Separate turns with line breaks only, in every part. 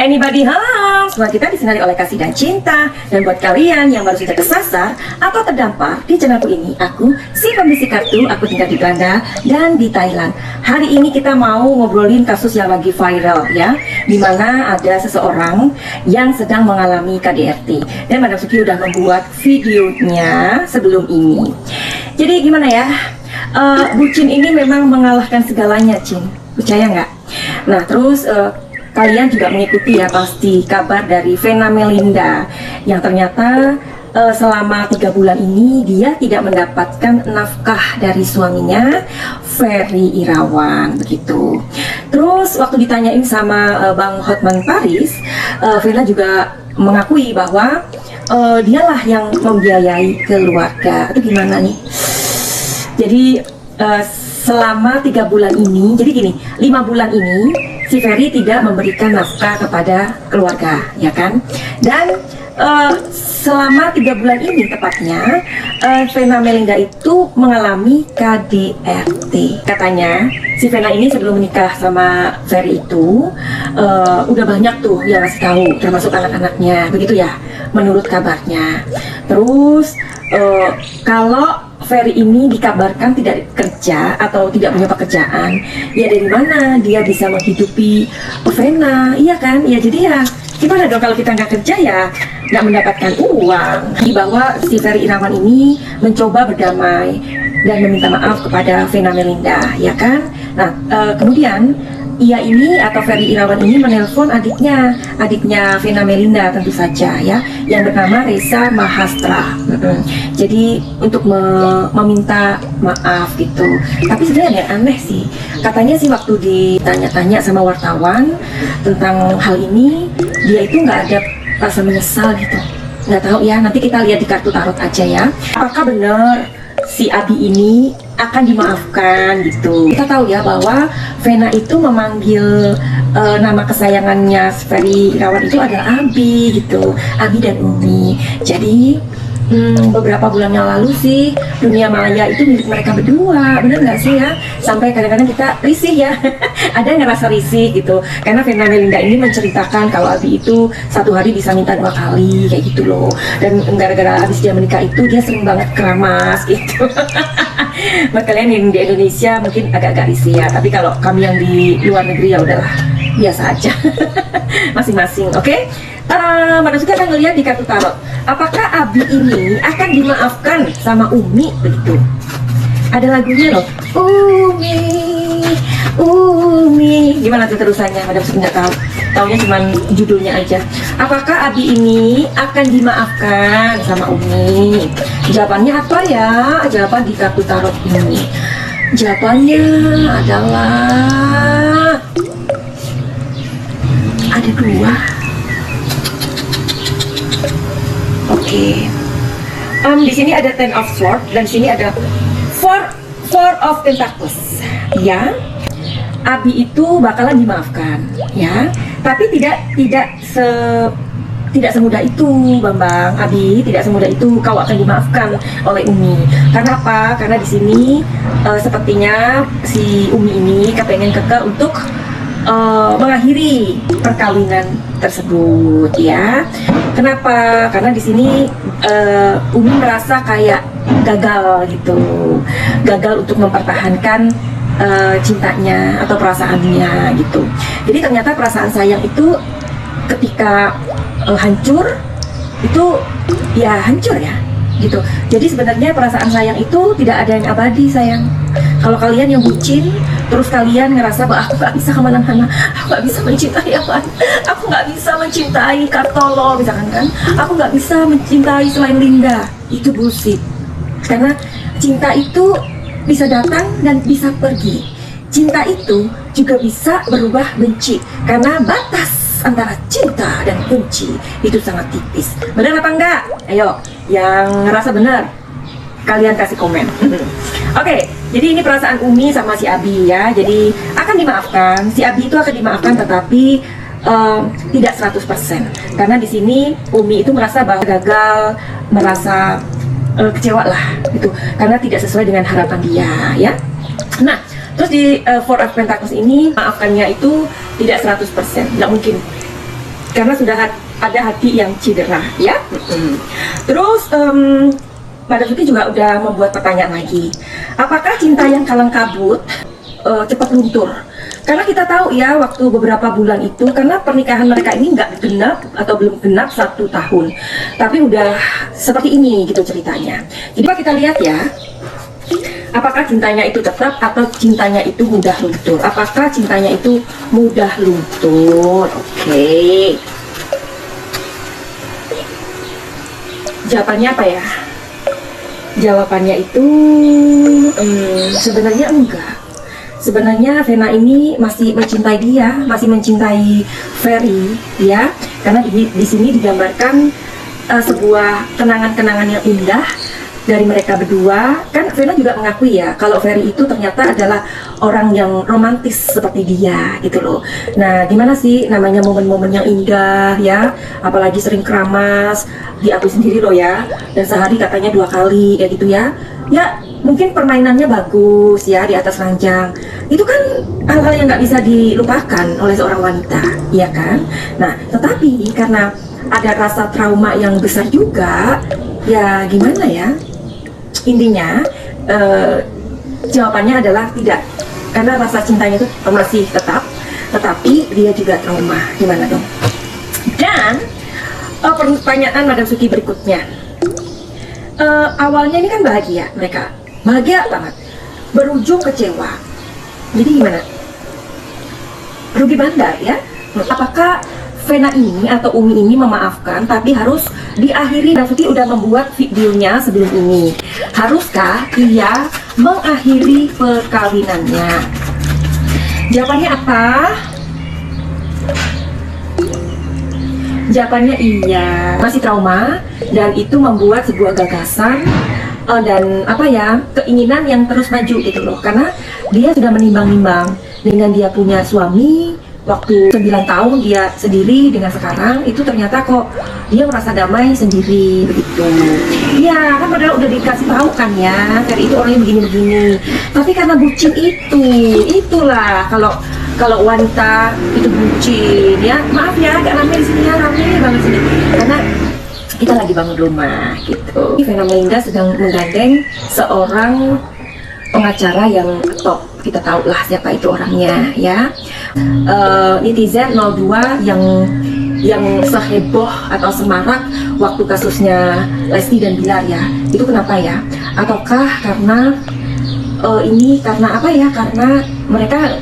Anybody home? Semua kita disinari oleh kasih dan cinta. Dan buat kalian yang baru saja kesasar atau terdampar di channelku ini, aku si pembisik kartu, aku tinggal di Belanda dan di Thailand. Hari ini kita mau ngobrolin kasus yang lagi viral ya, dimana ada seseorang yang sedang mengalami KDRT. Dan Madam Suki udah membuat videonya sebelum ini. Jadi gimana ya, bucin ini memang mengalahkan segalanya, Cin. Percaya nggak? Nah terus kalian juga mengikuti ya pasti kabar dari Vena Melinda yang ternyata selama 3 bulan ini dia tidak mendapatkan nafkah dari suaminya Ferry Irawan begitu. Terus waktu ditanyain sama Bang Hotman Paris, Vena juga mengakui bahwa dialah yang membiayai keluarga. Itu gimana nih? Jadi selama 3 bulan ini, jadi gini, 5 bulan ini si Ferry tidak memberikan nafkah kepada keluarga, ya kan? Dan selama 3 bulan ini tepatnya, Vena Melinda itu mengalami KDRT. Katanya si Vena ini sebelum menikah sama Ferry itu udah banyak tuh yang ngasih tahu, termasuk anak-anaknya, begitu ya, menurut kabarnya. Terus kalau Ferry ini dikabarkan tidak kerja atau tidak punya pekerjaan, ya dari mana dia bisa menghidupi Vena, iya kan? Ya jadi ya gimana dong kalau kita nggak kerja ya nggak mendapatkan uang. Bahwa si Ferry Irawan ini mencoba berdamai dan meminta maaf kepada Vena Melinda, ya kan? Nah kemudian ia ini atau Ferry Irawan ini menelpon adiknya Vena Melinda tentu saja ya, yang bernama Reza Mahastra. Jadi untuk meminta maaf gitu. Tapi sebenarnya aneh sih, katanya sih waktu ditanya-tanya sama wartawan tentang hal ini, dia itu nggak ada rasa menyesal gitu. Nggak tahu ya, nanti kita lihat di kartu tarot aja ya. Apakah benar si Abi ini akan dimaafkan gitu? Kita tahu ya bahwa Vena itu memanggil nama kesayangannya Ferry Irawan itu adalah Abi gitu, Abi dan Umi. Jadi beberapa bulan yang lalu sih dunia maya itu milik mereka berdua, bener nggak sih ya? Sampai kadang-kadang kita risih ya, ada yang ngerasa risih gitu, karena Vena Melinda ini menceritakan kalau Abi itu satu hari bisa minta 2 kali kayak gitu loh, dan gara-gara habis dia menikah itu dia sering banget keramas gitu. Buat kalian yang di Indonesia mungkin agak-agak risih ya, tapi kalau kami yang di luar negeri ya udahlah biasa aja. Masing-masing, oke? Madam Suki akan ngeliat di kartu tarot, apakah Abi ini akan dimaafkan sama Umi begitu. Ada lagunya loh, Umi. Gimana tuh terusannya? Madam Suki nggak tahu. Taunya cuma judulnya aja. Apakah Abi ini akan dimaafkan sama Umi? Jawabannya apa ya? Jawaban di kartu tarot ini. Jawabannya adalah ada 2. Oke. Di sini ada Ten of Swords dan sini ada Four of Pentacles. Ya, Abi itu bakalan dimaafkan, ya. Tapi tidak semudah itu, Bambang. Abi tidak semudah itu kau akan dimaafkan oleh Umi. Karena apa? Karena di sini sepertinya si Umi ini kepengen kekeh untuk mengakhiri perkawinan tersebut, ya. Kenapa? Karena di sini Umi merasa kayak gagal gitu, gagal untuk mempertahankan cintanya atau perasaannya gitu. Jadi ternyata perasaan sayang itu ketika hancur itu ya hancur ya gitu. Jadi sebenarnya perasaan sayang itu tidak ada yang abadi, sayang. Kalau kalian yang bucin, terus kalian ngerasa bahwa aku gak bisa kemana-mana, aku gak bisa mencintai apa, aku gak bisa mencintai Kartolo misalkan kan, aku gak bisa mencintai selain Linda, itu bullshit. Karena cinta itu bisa datang dan bisa pergi. Cinta itu juga bisa berubah benci, karena batas antara cinta dan benci itu sangat tipis. Benar apa enggak? Ayo, yang ngerasa benar kalian kasih komen. Oke, jadi ini perasaan Umi sama si Abi ya. Jadi akan dimaafkan, si Abi itu akan dimaafkan, tetapi tidak 100%. Karena di sini Umi itu merasa bahwa gagal, merasa kecewa lah gitu, karena tidak sesuai dengan harapan dia ya. Nah, terus di Four of Pentacles ini maafkannya itu tidak 100%, nggak mungkin. karena sudah ada hati yang cedera, ya. Terus Madam Suki juga udah membuat pertanyaan lagi, apakah cinta yang kalang kabut cepat luntur? Karena kita tahu ya, waktu beberapa bulan itu, karena pernikahan mereka ini nggak genap atau belum genap 1 tahun, tapi udah seperti ini gitu ceritanya. Jadi kita lihat ya, apakah cintanya itu tetap atau cintanya itu mudah luntur? Apakah cintanya itu mudah luntur? Oke. Jawabannya apa ya? Jawabannya itu sebenarnya enggak. Sebenarnya Vena ini masih mencintai dia, masih mencintai Ferry, ya. Karena di sini digambarkan sebuah kenangan-kenangan yang indah dari mereka berdua. Kan Vena juga mengakui ya, kalau Ferry itu ternyata adalah orang yang romantis seperti dia, gitu loh. Nah, gimana sih namanya momen-momen yang indah, ya. Apalagi sering keramas, diakui sendiri loh ya. Dan sehari katanya 2 kali, kayak gitu ya. Ya, mungkin permainannya bagus ya di atas ranjang. Itu kan hal-hal yang nggak bisa dilupakan oleh seorang wanita, ya kan? Nah, tetapi karena ada rasa trauma yang besar juga, ya gimana ya? Intinya, jawabannya adalah tidak. Karena rasa cintanya itu masih tetap, tetapi dia juga trauma. Gimana dong? Dan pertanyaan Madam Suki berikutnya. Awalnya ini kan bahagia mereka, bahagia banget, berujung kecewa. Jadi gimana? Rugi bandar ya? Apakah Vena ini atau Umi ini memaafkan tapi harus diakhiri? Madam Suki udah membuat videonya sebelum ini. Haruskah ia mengakhiri perkawinannya? Jawabannya apa? Jawabannya iya, masih trauma, dan itu membuat sebuah gagasan dan apa ya, keinginan yang terus maju gitu loh. Karena dia sudah menimbang-nimbang dengan dia punya suami waktu 9 tahun dia sendiri, dengan sekarang itu ternyata kok dia merasa damai sendiri begitu. Ya kan padahal udah dikasih tahu kan ya, Ferry itu orangnya begini-begini. Tapi karena bucin itulah kalau wanita itu bucin ya, maaf ya agak rame di sini ya, rame banget sini karena kita lagi bangun rumah gitu. Vena Melinda sedang menggandeng seorang pengacara yang top, kita tahu lah siapa itu orangnya ya. Netizen 02 yang seheboh atau semarak waktu kasusnya Lesti dan Bilar ya, itu kenapa ya? Ataukah karena ini karena apa ya, karena mereka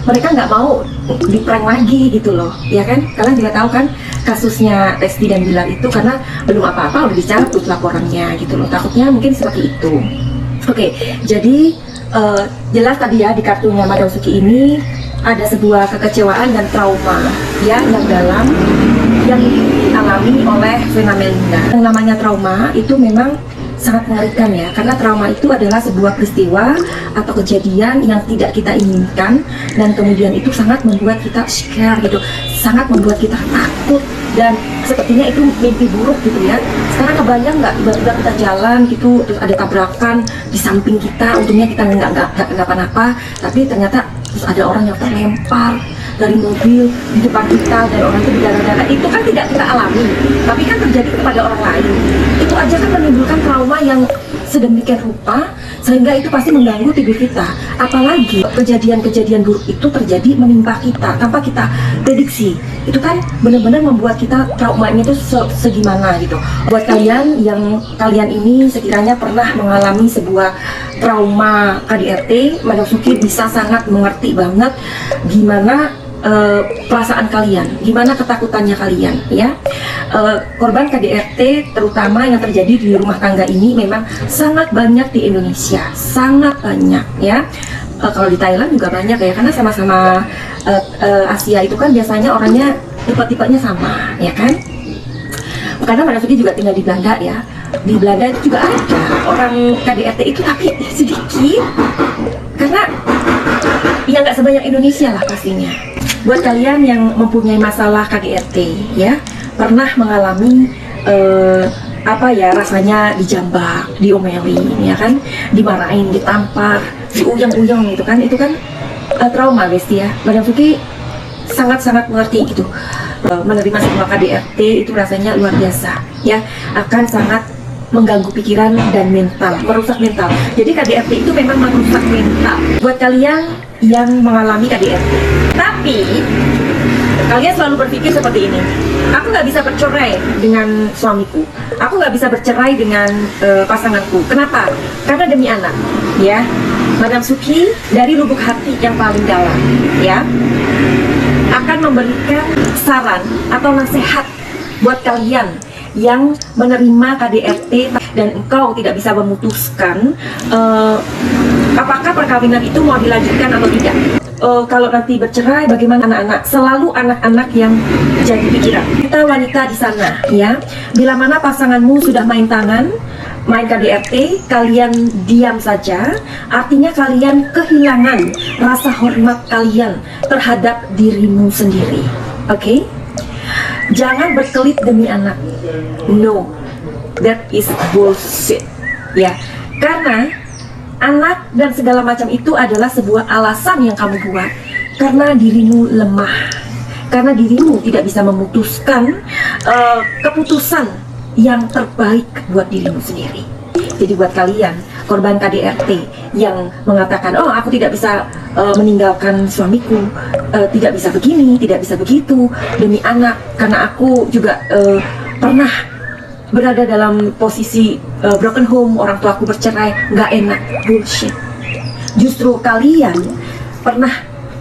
mereka nggak mau diprank lagi gitu loh, ya kan? Kalian juga tahu kan kasusnya Lesti dan Bilar itu, karena belum apa-apa udah dicabut laporannya gitu loh, takutnya mungkin seperti itu. Oke, jadi jelas tadi ya di kartunya Madam Suki ini ada sebuah kekecewaan dan trauma ya yang dalam yang dialami oleh Vena Melinda. Yang namanya trauma itu memang sangat mengerikan ya, karena trauma itu adalah sebuah peristiwa atau kejadian yang tidak kita inginkan, dan kemudian itu sangat membuat kita scare gitu, sangat membuat kita takut, dan sepertinya itu mimpi buruk gitu ya. Sekarang kebayang nggak tiba-tiba kita jalan gitu, terus ada tabrakan di samping kita, untungnya kita nggak kenapa-napa, tapi ternyata terus ada orang yang terlempar dari mobil di depan kita dan orang itu berdarah-darah. Itu kan tidak kita alami, tapi kan terjadi kepada orang lain. Itu aja kan menimbulkan trauma yang sedemikian rupa sehingga itu pasti mengganggu tidur kita. Apalagi kejadian-kejadian buruk itu terjadi menimpa kita tanpa kita prediksi. Itu kan benar-benar membuat kita traumanya itu segimana gitu. Buat kalian yang kalian ini sekiranya pernah mengalami sebuah trauma KDRT, Madam Suki bisa sangat mengerti banget gimana perasaan kalian, gimana ketakutannya kalian ya. Korban KDRT terutama yang terjadi di rumah tangga ini memang sangat banyak di Indonesia, sangat banyak ya. Kalau di Thailand juga banyak ya, karena sama-sama Asia itu kan biasanya orangnya tipe-tipenya sama ya kan. Karena Madam Suki juga tinggal di Belanda ya, di Belanda itu juga ada orang KDRT itu, tapi sedikit karena ya nggak sebanyak Indonesia lah pastinya. Buat kalian yang mempunyai masalah KDRT ya, pernah mengalami rasanya dijambak, diomelin ya kan, dimarahin, ditampar, diuyang-uyang gitu kan, itu kan trauma besti ya. Madam Suki sangat-sangat mengerti gitu. Menerima sebuah KDRT itu rasanya luar biasa ya, akan sangat mengganggu pikiran dan mental, merusak mental. Jadi KDRT itu memang merusak mental buat kalian yang mengalami KDRT. Tapi kalian selalu berpikir seperti ini, aku nggak bisa bercerai dengan suamiku, aku nggak bisa bercerai dengan pasanganku. Kenapa? Karena demi anak ya. Madam Suki dari lubuk hati yang paling dalam ya akan memberikan saran atau nasihat buat kalian yang menerima KDRT dan engkau tidak bisa memutuskan apakah perkawinan itu mau dilanjutkan atau tidak. Kalau nanti bercerai, bagaimana anak-anak? Selalu anak-anak yang jadi pikiran. Kita wanita di sana ya, bila mana pasanganmu sudah main tangan, main KDRT, kalian diam saja, artinya kalian kehilangan rasa hormat kalian terhadap dirimu sendiri. Oke? Jangan berkelit demi anak. No, that is bullshit. Ya, karena anak dan segala macam itu adalah sebuah alasan yang kamu buat karena dirimu lemah, karena dirimu tidak bisa memutuskan keputusan yang terbaik buat dirimu sendiri. Jadi buat kalian korban KDRT yang mengatakan, oh aku tidak bisa meninggalkan suamiku, tidak bisa begini, tidak bisa begitu demi anak, karena aku juga pernah berada dalam posisi broken home, orang tua aku bercerai, nggak enak. Bullshit. Justru kalian pernah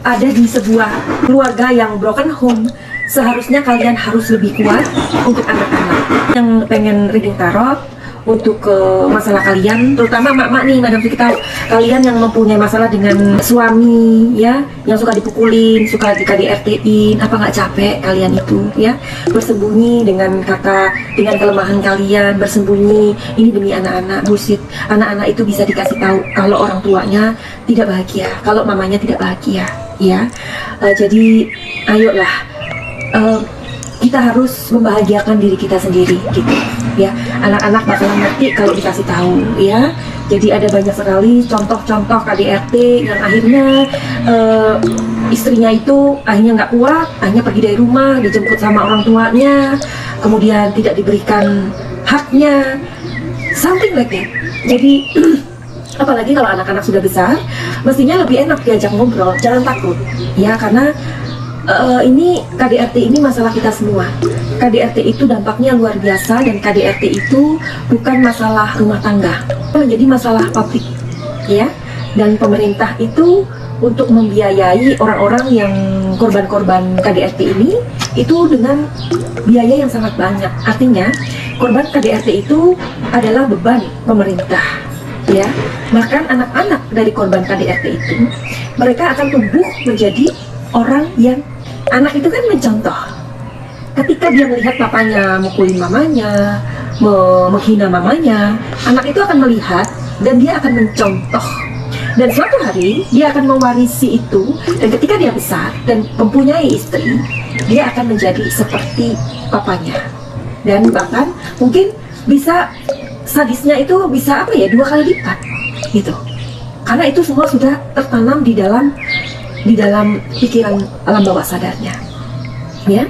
ada di sebuah keluarga yang broken home, seharusnya kalian harus lebih kuat untuk anak-anak yang pengen reading tarot untuk masalah kalian, terutama mak-mak nih. Madam Suki tahu kalian yang mempunyai masalah dengan suami ya, yang suka dipukulin, suka di KDRT-in, apa nggak capek kalian itu ya, bersembunyi dengan kelemahan kalian, bersembunyi ini demi anak-anak. Bullshit. Anak-anak itu bisa dikasih tahu kalau orang tuanya tidak bahagia, kalau mamanya tidak bahagia ya. Jadi ayolah, kita harus membahagiakan diri kita sendiri gitu ya. Anak-anak bakalan ngerti kalau dikasih tahu ya. Jadi ada banyak sekali contoh-contoh KDRT yang akhirnya istrinya itu akhirnya nggak kuat, akhirnya pergi dari rumah, dijemput sama orang tuanya, kemudian tidak diberikan haknya, something like that. Jadi apalagi kalau anak-anak sudah besar, mestinya lebih enak diajak ngobrol, jangan takut ya, karena ini KDRT ini masalah kita semua. KDRT itu dampaknya luar biasa, dan KDRT itu bukan masalah rumah tangga, menjadi masalah publik ya. Dan pemerintah itu untuk membiayai orang-orang yang korban-korban KDRT ini itu dengan biaya yang sangat banyak. Artinya korban KDRT itu adalah beban pemerintah ya. Bahkan anak-anak dari korban KDRT itu, mereka akan tumbuh menjadi orang yang, anak itu kan mencontoh. Ketika dia melihat papanya mukulin mamanya, menghina mamanya, anak itu akan melihat dan dia akan mencontoh. Dan suatu hari dia akan mewarisi itu, dan ketika dia besar dan mempunyai istri, dia akan menjadi seperti papanya. Dan bahkan mungkin bisa sadisnya itu bisa 2 kali lipat gitu. Karena itu semua sudah tertanam di dalam pikiran alam bawah sadarnya ya.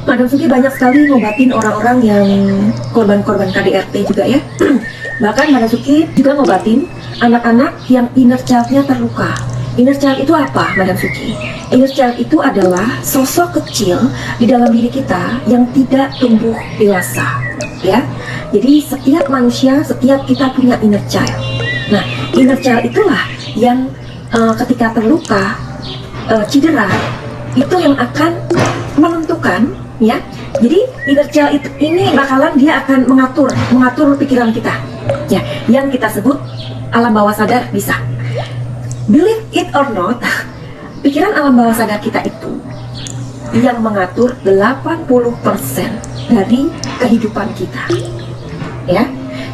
Madam Suki banyak sekali ngobatin orang-orang yang korban-korban KDRT juga ya. Bahkan Madam Suki juga ngobatin anak-anak yang inner child-nya terluka. Inner child itu apa, Madam Suki? Inner child itu adalah sosok kecil di dalam diri kita yang tidak tumbuh dewasa ya. Jadi setiap manusia, setiap kita punya inner child. Nah, inner child itulah yang ketika terluka, cedera, itu yang akan menentukan ya. Jadi inner child ini bakalan dia akan mengatur pikiran kita ya, yang kita sebut alam bawah sadar bisa. Believe it or not, pikiran alam bawah sadar kita itu yang mengatur 80% dari kehidupan kita ya.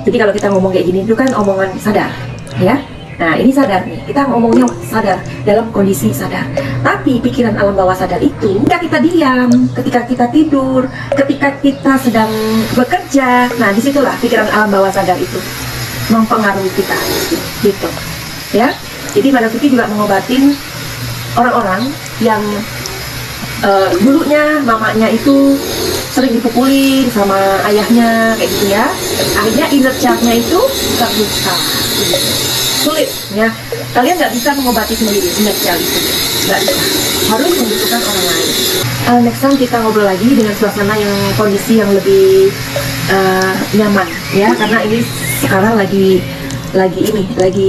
Jadi kalau kita ngomong kayak gini itu kan omongan sadar ya. Nah ini sadar nih, kita ngomongnya sadar, dalam kondisi sadar. Tapi pikiran alam bawah sadar itu ketika kita diam, ketika kita tidur, ketika kita sedang bekerja, nah disitulah pikiran alam bawah sadar itu mempengaruhi kita gitu ya. Jadi Madam Suki juga mengobatin orang-orang yang dulunya mamanya itu sering dipukulin sama ayahnya kayak gitu ya. Akhirnya inner child-nya itu terluka. Sulit ya. Kalian nggak bisa mengobati sendiri inner child itu. Nggak bisa. Harus membutuhkan orang lain. Next time kita ngobrol lagi dengan suasana yang kondisi yang lebih nyaman ya, karena ini sekarang lagi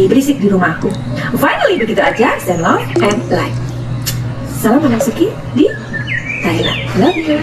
berisik di rumahku. Finally begitu aja. Send love and like. Salam Manapsuki di Thailand. Love you.